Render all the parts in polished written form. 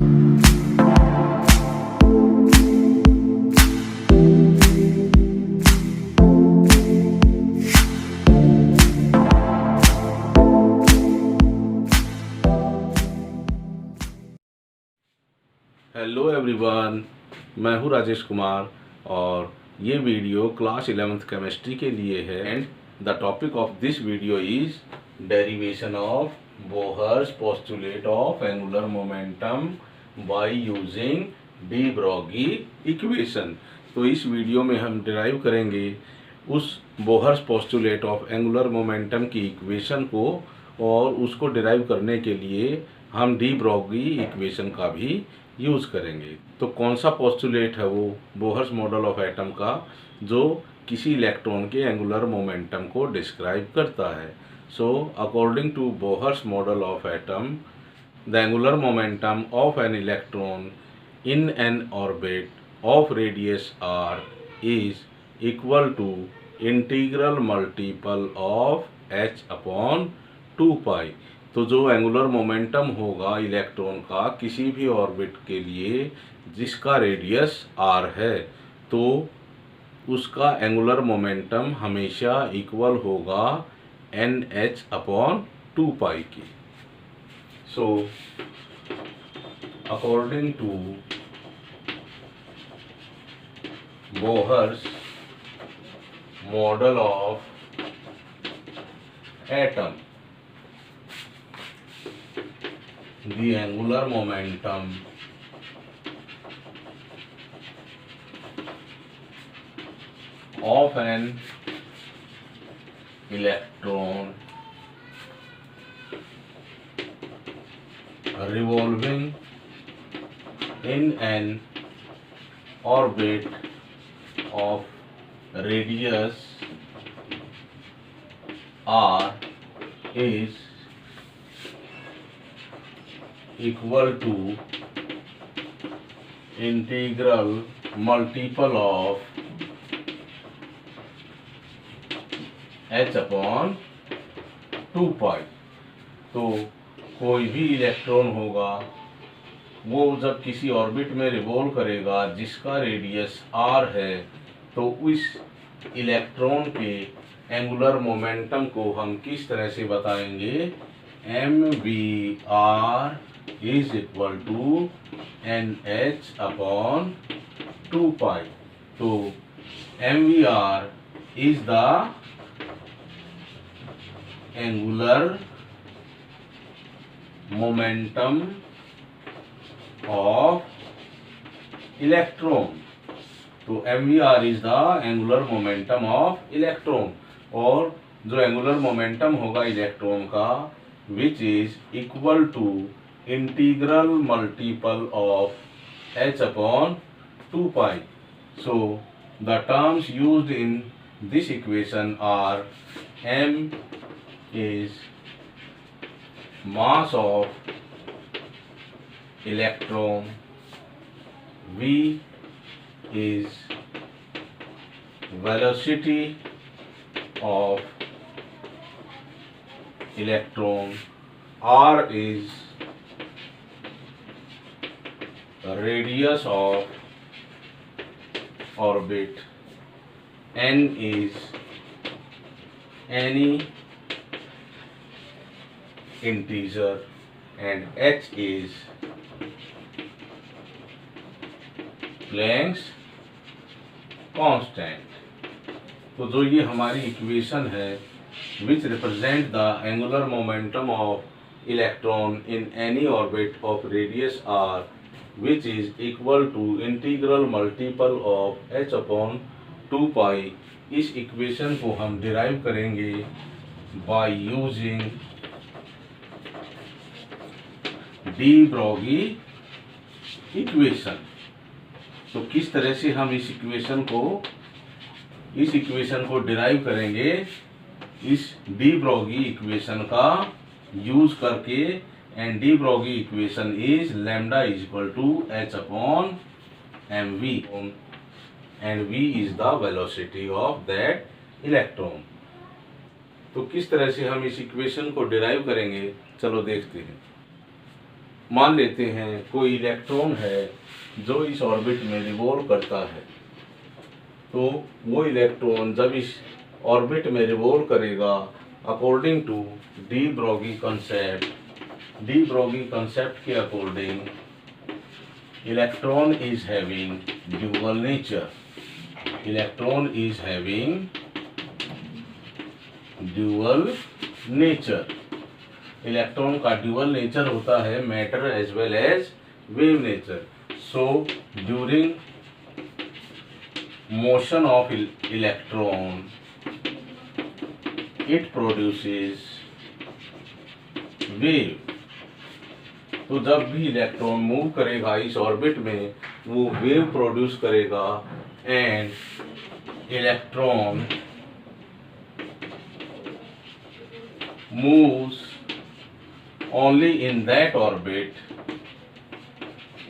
Hello everyone, मैं हूँ राजेश कुमार और ये वीडियो क्लास 11th केमिस्ट्री के लिए है। And the topic of this video is derivation of Bohr's postulate of angular momentum by using de Broglie equation. तो इस वीडियो में हम डिराइव करेंगे उस Bohr's postulate of angular momentum की इक्वेशन को, और उसको डिराइव करने के लिए हम डी ब्रोगी इक्वेशन का भी यूज़ करेंगे। तो कौन सा पोस्टुलेट है? वो बोहर्स मॉडल ऑफ एटम का, जो किसी इलेक्ट्रॉन के एंगुलर मोमेंटम को डिस्क्राइब करता है। So according to Bohr's model of atom, the angular momentum of an electron in an orbit of radius r is equal to integral multiple of h upon 2 pi। तो जो angular momentum होगा electron का किसी भी orbit के लिए जिसका radius r है, तो उसका एंगुलर मोमेंटम हमेशा इक्वल होगा nh अपॉन 2 पाई के। सो according to Bohr's model of atom, the angular momentum of an electron revolving in an orbit of radius r is equal to integral multiple of h upon 2 pi। तो कोई भी electron होगा वो जब किसी orbit में revolve करेगा जिसका रेडियस r है, तो उस इलेक्ट्रॉन के एंगुलर मोमेंटम को हम किस तरह से बताएंगे? mvr is equal to nh upon 2 pi. तो mvr is the angular momentum of electron। तो mvr is the angular momentum of electron, और जो एंगुलर मोमेंटम होगा इलेक्ट्रॉन का which is equal to integral multiple of h upon 2 pi। So the terms used in this equation are m is mass of electron, v is velocity of electron, r is radius of orbit, n is any integer, and h is Planck's constant. तो जो ये हमारी equation है which represent the angular momentum of electron in any orbit of radius R which is equal to integral multiple of h upon 2 pi, इस equation को हम derive करेंगे by using de Broglie equation. तो किस तरह से हम इस इक्वेशन को डिराइव करेंगे? इस डी ब्रोगी इक्वेशन का यूज करके। And de Broglie equation is lambda is equal to h upon mv, and v is the velocity of that electron. तो किस तरह से हम इस इक्वेशन को डिराइव करेंगे, चलो देखते हैं। मान लेते हैं कोई इलेक्ट्रॉन है जो इस ऑर्बिट में रिवॉल्व करता है, तो वो इलेक्ट्रॉन जब इस ऑर्बिट में रिवॉल्व करेगा according to de Broglie concept के according electron is having dual nature. Electron is having dual nature. Electron का ड्यूअल नेचर होता है matter as well as wave nature. So during motion of electron it produces wave. तो जब भी electron move करेगा इस orbit में वो वेव प्रोड्यूस करेगा and electron moves only in that orbit।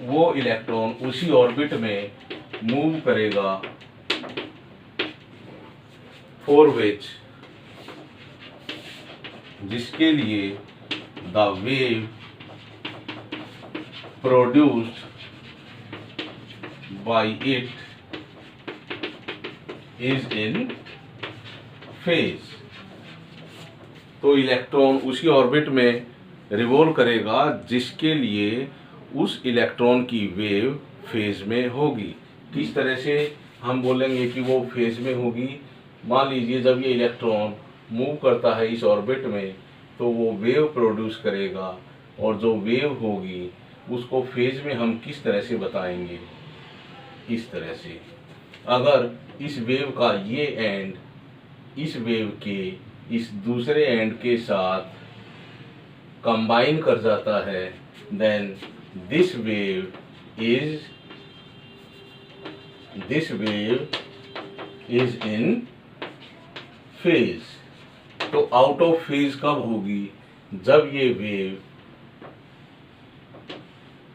वो इलेक्ट्रॉन उसी ऑर्बिट में मूव करेगा फॉर विच जिसके लिए the wave produced by it is in phase. तो इलेक्ट्रॉन उसी ऑर्बिट में रिवॉल्व करेगा जिसके लिए उस इलेक्ट्रॉन की वेव फेज में होगी। किस तरह से हम बोलेंगे कि वो फेज में होगी? मान लीजिए जब ये इलेक्ट्रॉन मूव करता है इस ऑर्बिट में तो वो वेव प्रोड्यूस करेगा और जो वेव होगी उसको फेज में हम किस तरह से बताएंगे? इस तरह से, अगर इस वेव का ये एंड इस वेव के इस दूसरे एंड के साथ कंबाइन कर जाता है then this wave is in phase. तो आउट ऑफ फेज कब होगी? जब ये वेव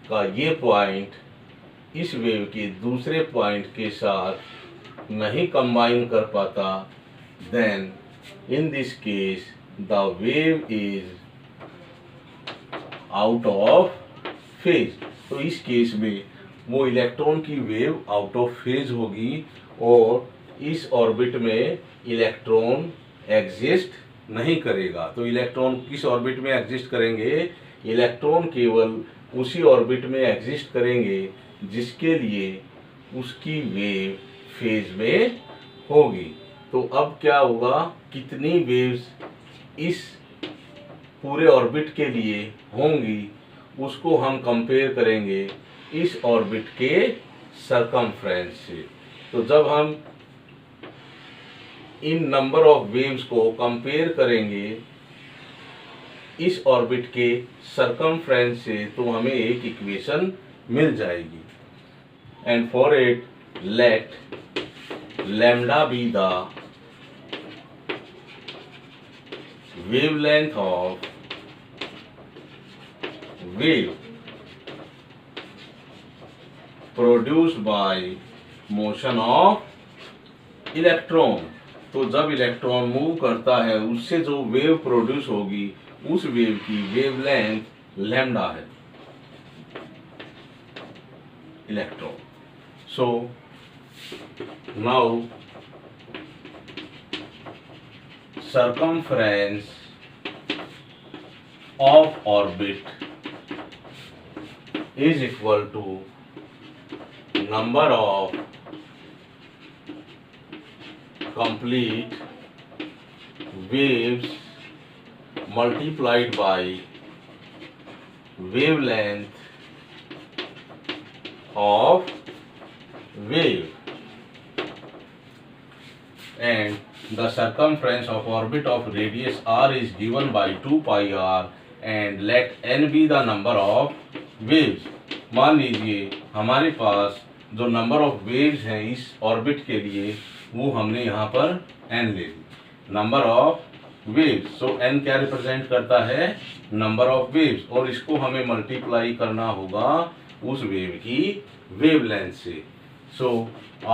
का ये पॉइंट इस वेव के दूसरे पॉइंट के साथ नहीं कंबाइन कर पाता, then in this case the wave is out of phase। तो इस केस में वो इलेक्ट्रॉन की वेव आउट ऑफ फेज होगी और इस ऑर्बिट में इलेक्ट्रॉन एग्जिस्ट नहीं करेगा। तो इलेक्ट्रॉन किस ऑर्बिट में एग्जिस्ट करेंगे? इलेक्ट्रॉन केवल उसी ऑर्बिट में एग्जिस्ट करेंगे जिसके लिए उसकी वेव फेज में होगी। तो अब क्या होगा? कितनी वेव्स इस पूरे ऑर्बिट के लिए होंगी उसको हम कंपेयर करेंगे इस ऑर्बिट के सरकमफ्रेंस से। तो जब हम इन नंबर ऑफ वेव्स को कंपेयर करेंगे इस ऑर्बिट के सरकमफ्रेंस से तो हमें एक इक्वेशन मिल जाएगी। And for it let lambda be the wavelength of wave produced by motion of electron। तो जब इलेक्ट्रॉन मूव करता है उससे जो वेव प्रोड्यूस होगी उस वेव की वेवलेंथ लैम्डा है electron. So now circumference of orbit is equal to number of complete waves multiplied by wavelength of wave, and the circumference of orbit of radius r is given by 2 pi r and let n be the number of waves। मान लीजिए हमारे पास जो number of waves हैं इस orbit के लिए वो हमने यहाँ पर n ले ली, number of waves. So n क्या रिप्रेजेंट करता है? नंबर ऑफ वेव्स, और इसको हमें मल्टीप्लाई करना होगा उस वेव की वेवलेंथ से। सो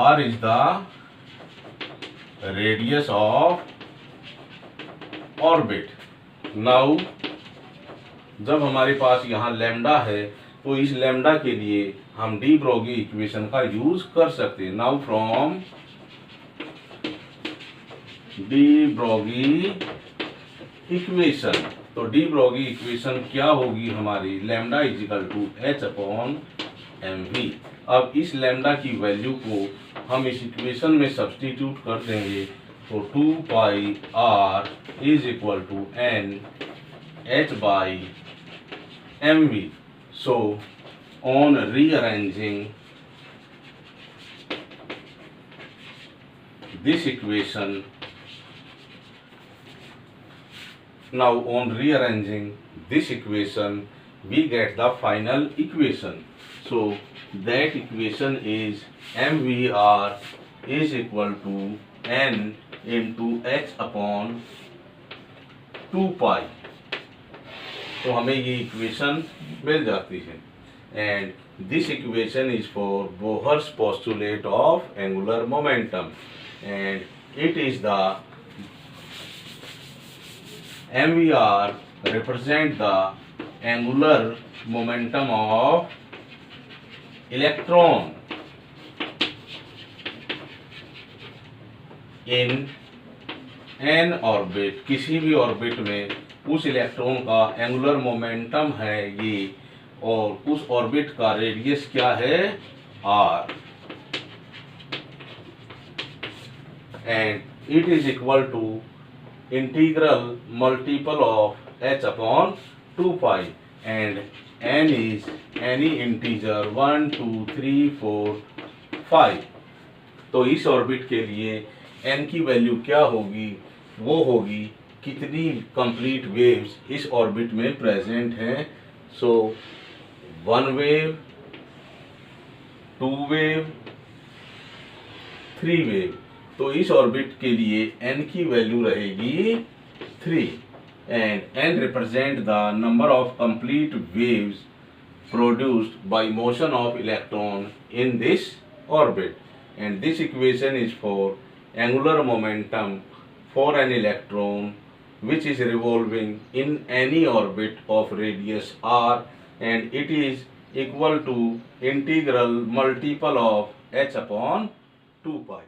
r is the radius of orbit। Now जब हमारे पास यहाँ लैम्डा है तो इस लैम्डा के लिए हम डी ब्रोगी इक्वेशन का यूज कर सकते हैं। Now from de Broglie equation, तो डी ब्रोगी इक्वेशन क्या होगी हमारी, lambda is equal to H upon M V. अब इस लैम्डा की वैल्यू को हम इस इक्वेशन में सब्स्टिट्यूट कर देंगे, तो 2 pi r is equal to n h by m v. So on rearranging this equation, now on rearranging this equation we get the final equation. So that equation is mvr is equal to n into h upon 2 pi। तो हमें ये equation मिल जाती है। And this equation is for Bohr's postulate of angular momentum, and it is the MVR represent the angular momentum of electron in an orbit। किसी भी orbit में उस electron का एंगुलर मोमेंटम है ये, और उस ऑर्बिट का रेडियस क्या है, r, and it is equal to integral multiple of h upon 2 pi, and n is any integer 1 2 3 4 5। तो इस ऑर्बिट के लिए n की वैल्यू क्या होगी, वो होगी कितनी कंप्लीट वेव्स इस ऑर्बिट में प्रेजेंट हैं। सो 1 वेव, 2 वेव, 3 वेव। तो इस ऑर्बिट के लिए n की वैल्यू रहेगी 3, and n represent the number of complete waves produced by motion of electron in this orbit, and this equation is for angular momentum for an electron which is revolving in any orbit of radius r, and it is equal to integral multiple of h upon 2 pi।